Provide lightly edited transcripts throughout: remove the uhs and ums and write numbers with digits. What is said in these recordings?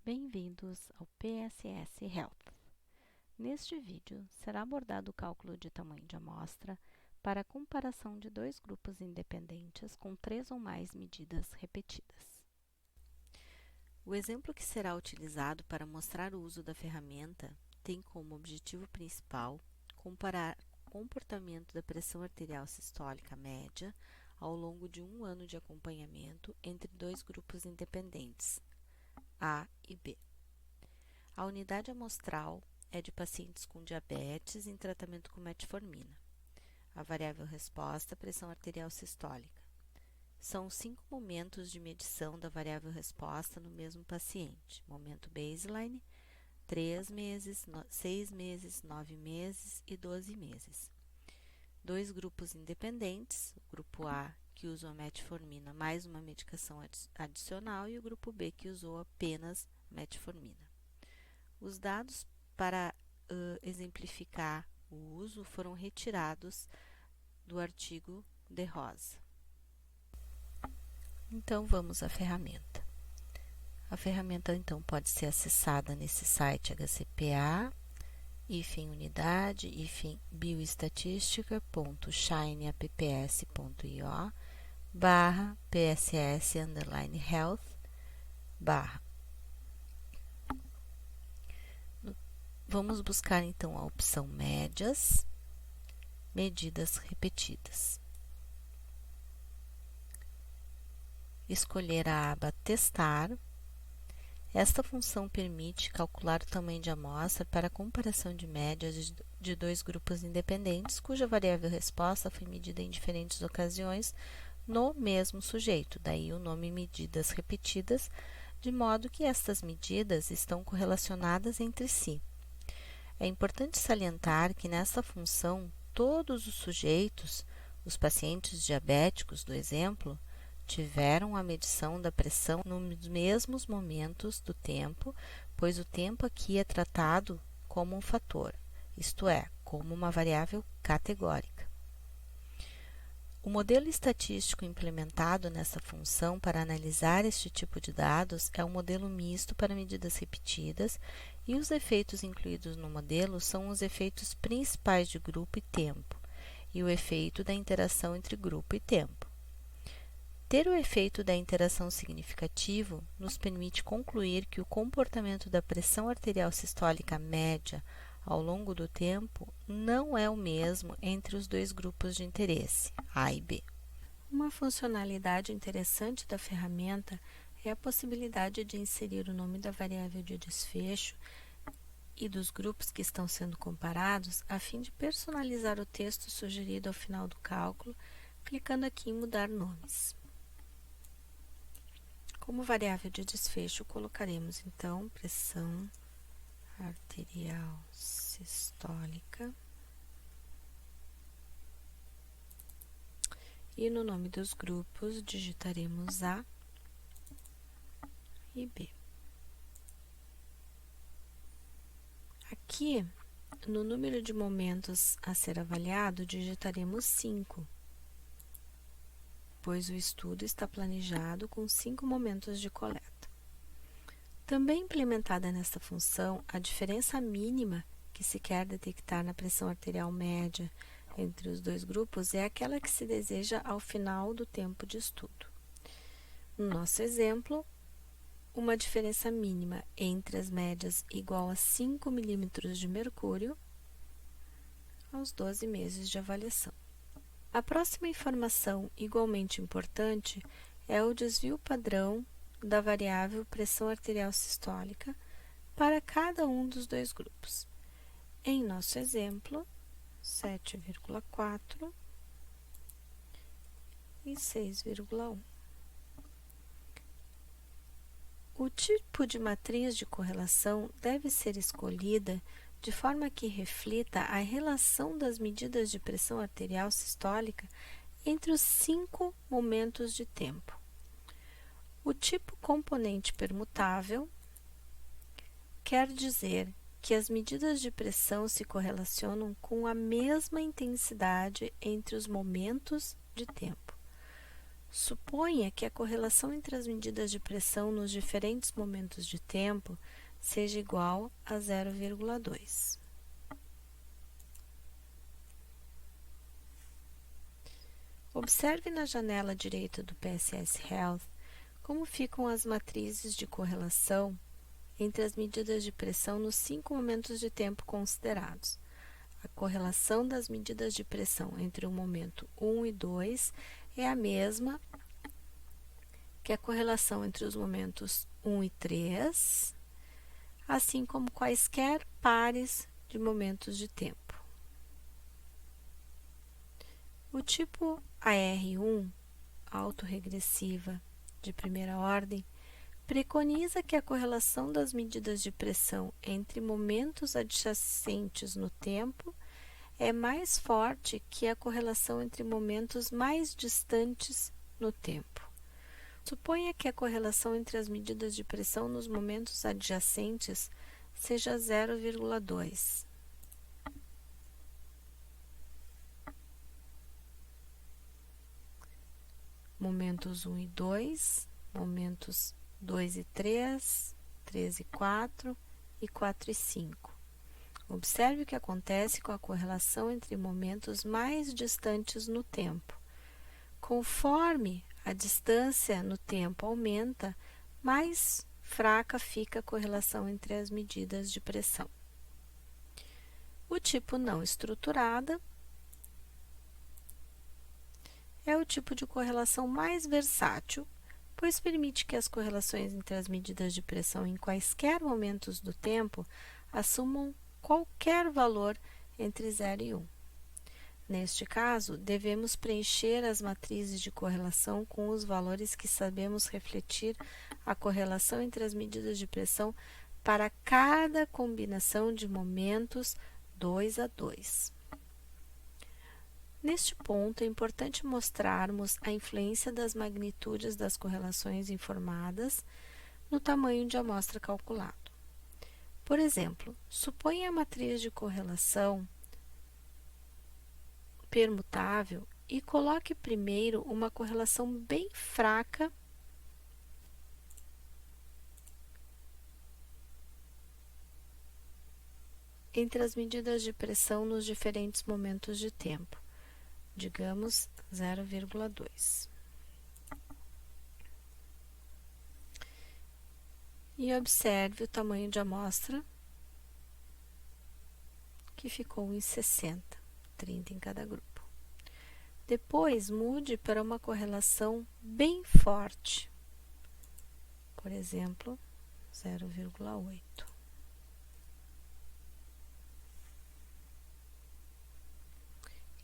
Bem-vindos ao PSS Health. Neste vídeo, será abordado o cálculo de tamanho de amostra para a comparação de dois grupos independentes com 3 ou mais medidas repetidas. O exemplo que será utilizado para mostrar o uso da ferramenta tem como objetivo principal comparar o comportamento da pressão arterial sistólica média ao longo de um ano de acompanhamento entre dois grupos independentes, A e B. A unidade amostral é de pacientes com diabetes em tratamento com metformina. A variável resposta, pressão arterial sistólica. São 5 momentos de medição da variável resposta no mesmo paciente. Momento baseline, 3 meses, 6 meses, 9 meses e 12 meses. Dois grupos independentes, o grupo A, que usou a metformina mais uma medicação adicional, e o grupo B, que usou apenas metformina. Os dados para exemplificar o uso foram retirados do artigo de Rosa. Então, vamos à ferramenta. A ferramenta, então, pode ser acessada nesse site HCPA, unidade, bioestatística.shineapps.io, /PSS_Health, Vamos buscar, então, a opção médias, medidas repetidas. Escolher a aba testar. Esta função permite calcular o tamanho de amostra para a comparação de médias de dois grupos independentes, cuja variável resposta foi medida em diferentes ocasiões no mesmo sujeito, daí o nome medidas repetidas, de modo que estas medidas estão correlacionadas entre si. É importante salientar que nesta função, todos os sujeitos, os pacientes diabéticos do exemplo, tiveram a medição da pressão nos mesmos momentos do tempo, pois o tempo aqui é tratado como um fator, isto é, como uma variável categórica. O modelo estatístico implementado nessa função para analisar este tipo de dados é um modelo misto para medidas repetidas, e os efeitos incluídos no modelo são os efeitos principais de grupo e tempo, e o efeito da interação entre grupo e tempo. Ter o efeito da interação significativo nos permite concluir que o comportamento da pressão arterial sistólica média ao longo do tempo não é o mesmo entre os dois grupos de interesse, A e B. Uma funcionalidade interessante da ferramenta é a possibilidade de inserir o nome da variável de desfecho e dos grupos que estão sendo comparados, a fim de personalizar o texto sugerido ao final do cálculo, clicando aqui em mudar nomes. Como variável de desfecho, colocaremos então pressão arterial sistólica e no nome dos grupos digitaremos A e B. Aqui, no número de momentos a ser avaliado, digitaremos 5, pois o estudo está planejado com 5 momentos de coleta. Também implementada nesta função, a diferença mínima que se quer detectar na pressão arterial média entre os dois grupos é aquela que se deseja ao final do tempo de estudo. No nosso exemplo, uma diferença mínima entre as médias igual a 5 milímetros de mercúrio aos 12 meses de avaliação. A próxima informação, igualmente importante, é o desvio padrão da variável pressão arterial sistólica para cada um dos dois grupos. Em nosso exemplo, 7,4 e 6,1. O tipo de matriz de correlação deve ser escolhida de forma que reflita a relação das medidas de pressão arterial sistólica entre os 5 momentos de tempo. O tipo componente permutável quer dizer que as medidas de pressão se correlacionam com a mesma intensidade entre os momentos de tempo. Suponha que a correlação entre as medidas de pressão nos diferentes momentos de tempo seja igual a 0,2. Observe na janela direita do PSS Health como ficam as matrizes de correlação entre as medidas de pressão nos 5 momentos de tempo considerados. A correlação das medidas de pressão entre o momento 1 e 2 é a mesma que a correlação entre os momentos 1 e 3, assim como quaisquer pares de momentos de tempo. O tipo AR1, autorregressiva de primeira ordem, preconiza que a correlação das medidas de pressão entre momentos adjacentes no tempo é mais forte que a correlação entre momentos mais distantes no tempo. Suponha que a correlação entre as medidas de pressão nos momentos adjacentes seja 0,2. Momentos 1 e 2, momentos 2 e 3, 3 e 4 e 4 e 5. Observe o que acontece com a correlação entre momentos mais distantes no tempo. Conforme a distância no tempo aumenta, mais fraca fica a correlação entre as medidas de pressão. O tipo não estruturada é o tipo de correlação mais versátil, pois permite que as correlações entre as medidas de pressão em quaisquer momentos do tempo assumam qualquer valor entre 0 e 1. Neste caso, devemos preencher as matrizes de correlação com os valores que sabemos refletir a correlação entre as medidas de pressão para cada combinação de momentos 2 a 2. Neste ponto, é importante mostrarmos a influência das magnitudes das correlações informadas no tamanho de amostra calculado. Por exemplo, suponha a matriz de correlação permutável e coloque primeiro uma correlação bem fraca entre as medidas de pressão nos diferentes momentos de tempo, digamos 0,2. E observe o tamanho de amostra, que ficou em 60, 30 em cada grupo. Depois, mude para uma correlação bem forte, por exemplo, 0,8.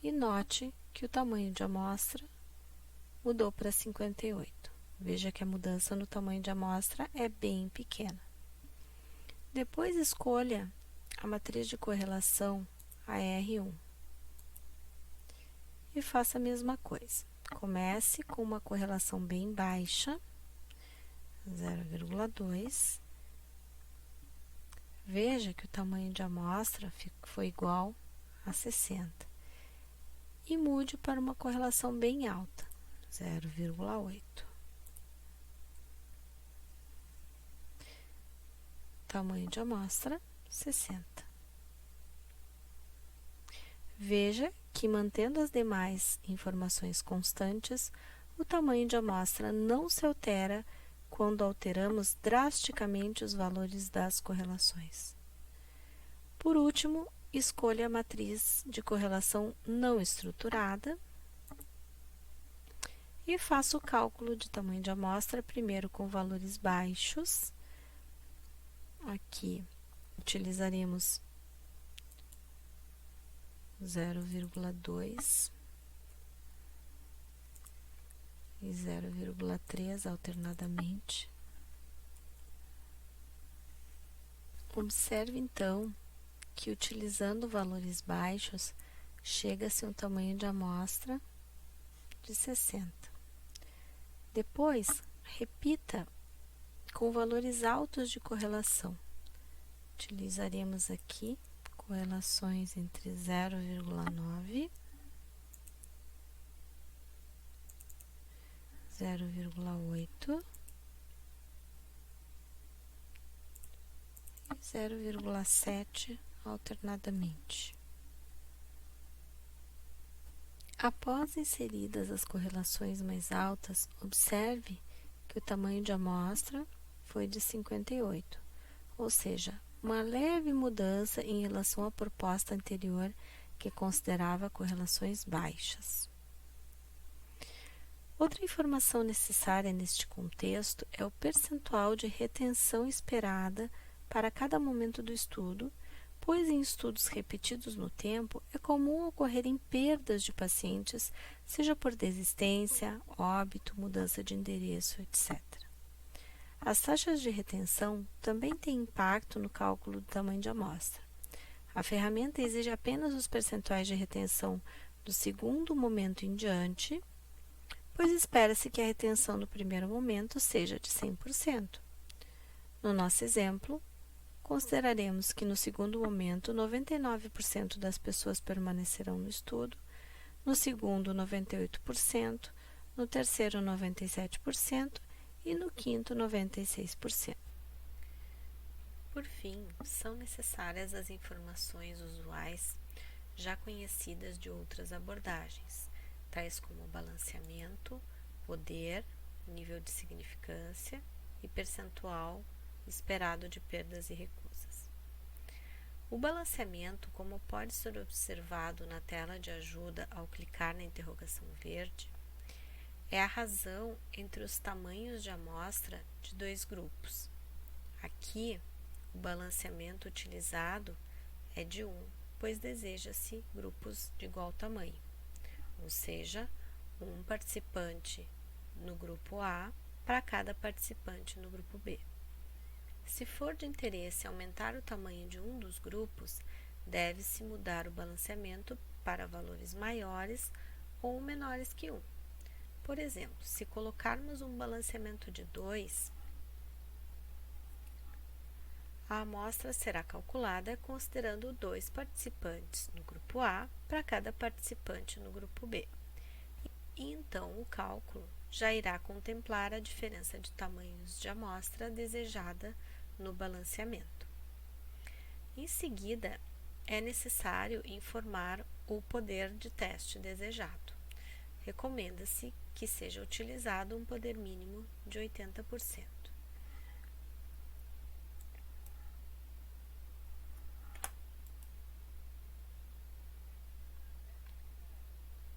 E note que o tamanho de amostra mudou para 58. Veja que a mudança no tamanho de amostra é bem pequena. Depois, escolha a matriz de correlação AR1 e faça a mesma coisa. Comece com uma correlação bem baixa, 0,2. Veja que o tamanho de amostra foi igual a 60. E mude para uma correlação bem alta, 0,8. Tamanho de amostra, 60. Veja que, mantendo as demais informações constantes, o tamanho de amostra não se altera quando alteramos drasticamente os valores das correlações. Por último, escolha a matriz de correlação não estruturada e faça o cálculo de tamanho de amostra primeiro com valores baixos. Aqui utilizaremos 0,2 e 0,3 alternadamente. Observe então que, utilizando valores baixos, chega-se a um tamanho de amostra de 60. Depois, repita com valores altos de correlação. Utilizaremos aqui correlações entre 0,9, 0,8 e 0,7 alternadamente. Após inseridas as correlações mais altas, observe que o tamanho de amostra foi de 58, ou seja, uma leve mudança em relação à proposta anterior que considerava correlações baixas. Outra informação necessária neste contexto é o percentual de retenção esperada para cada momento do estudo, pois em estudos repetidos no tempo é comum ocorrerem perdas de pacientes, seja por desistência, óbito, mudança de endereço, etc. As taxas de retenção também têm impacto no cálculo do tamanho de amostra. A ferramenta exige apenas os percentuais de retenção do segundo momento em diante, pois espera-se que a retenção do primeiro momento seja de 100%. No nosso exemplo, consideraremos que no segundo momento 99% das pessoas permanecerão no estudo, no segundo 98%, no terceiro 97% e no quinto 96%. Por fim, são necessárias as informações usuais já conhecidas de outras abordagens, tais como balanceamento, poder, nível de significância e percentual esperado de perdas e recusas. O balanceamento, como pode ser observado na tela de ajuda ao clicar na interrogação verde, é a razão entre os tamanhos de amostra de dois grupos. Aqui, o balanceamento utilizado é de 1, pois deseja-se grupos de igual tamanho, ou seja, um participante no grupo A para cada participante no grupo B. Se for de interesse aumentar o tamanho de um dos grupos, deve-se mudar o balanceamento para valores maiores ou menores que 1. Por exemplo, se colocarmos um balanceamento de 2, a amostra será calculada considerando 2 participantes no grupo A para cada participante no grupo B. E então o cálculo já irá contemplar a diferença de tamanhos de amostra desejada no balanceamento. Em seguida, é necessário informar o poder de teste desejado. Recomenda-se que seja utilizado um poder mínimo de 80%.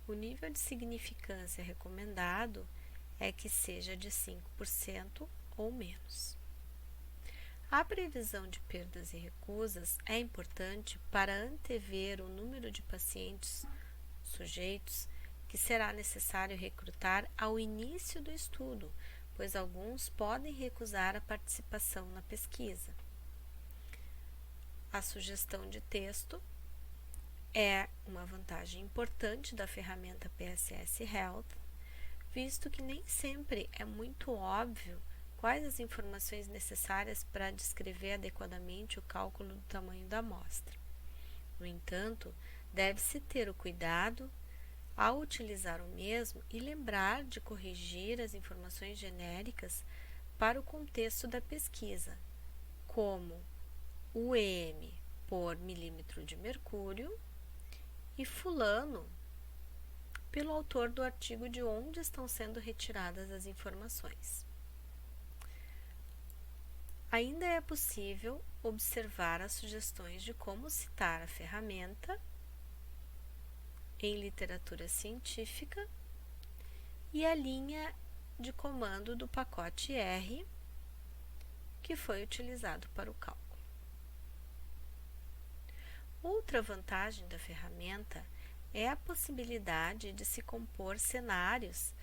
O nível de significância recomendado é que seja de 5% ou menos. A previsão de perdas e recusas é importante para antever o número de pacientes sujeitos que será necessário recrutar ao início do estudo, pois alguns podem recusar a participação na pesquisa. A sugestão de texto é uma vantagem importante da ferramenta PSS Health, visto que nem sempre é muito óbvio quais as informações necessárias para descrever adequadamente o cálculo do tamanho da amostra. No entanto, deve-se ter o cuidado ao utilizar o mesmo e lembrar de corrigir as informações genéricas para o contexto da pesquisa, como o EM por milímetro de mercúrio e fulano pelo autor do artigo de onde estão sendo retiradas as informações. Ainda é possível observar as sugestões de como citar a ferramenta em literatura científica e a linha de comando do pacote R que foi utilizado para o cálculo. Outra vantagem da ferramenta é a possibilidade de se compor cenários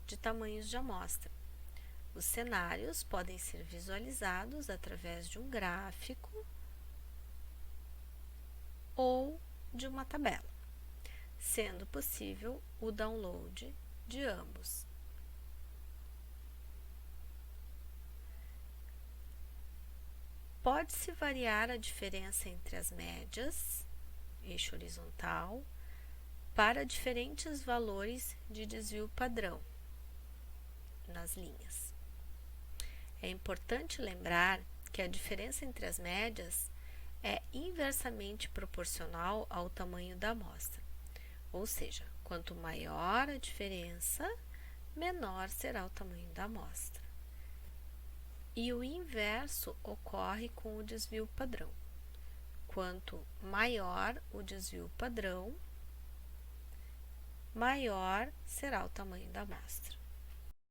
de tamanhos de amostra. Os cenários podem ser visualizados através de um gráfico ou de uma tabela, sendo possível o download de ambos. Pode-se variar a diferença entre as médias, eixo horizontal, para diferentes valores de desvio padrão. nas linhas. É importante lembrar que a diferença entre as médias é inversamente proporcional ao tamanho da amostra, ou seja, quanto maior a diferença, menor será o tamanho da amostra. E o inverso ocorre com o desvio padrão. Quanto maior o desvio padrão, maior será o tamanho da amostra.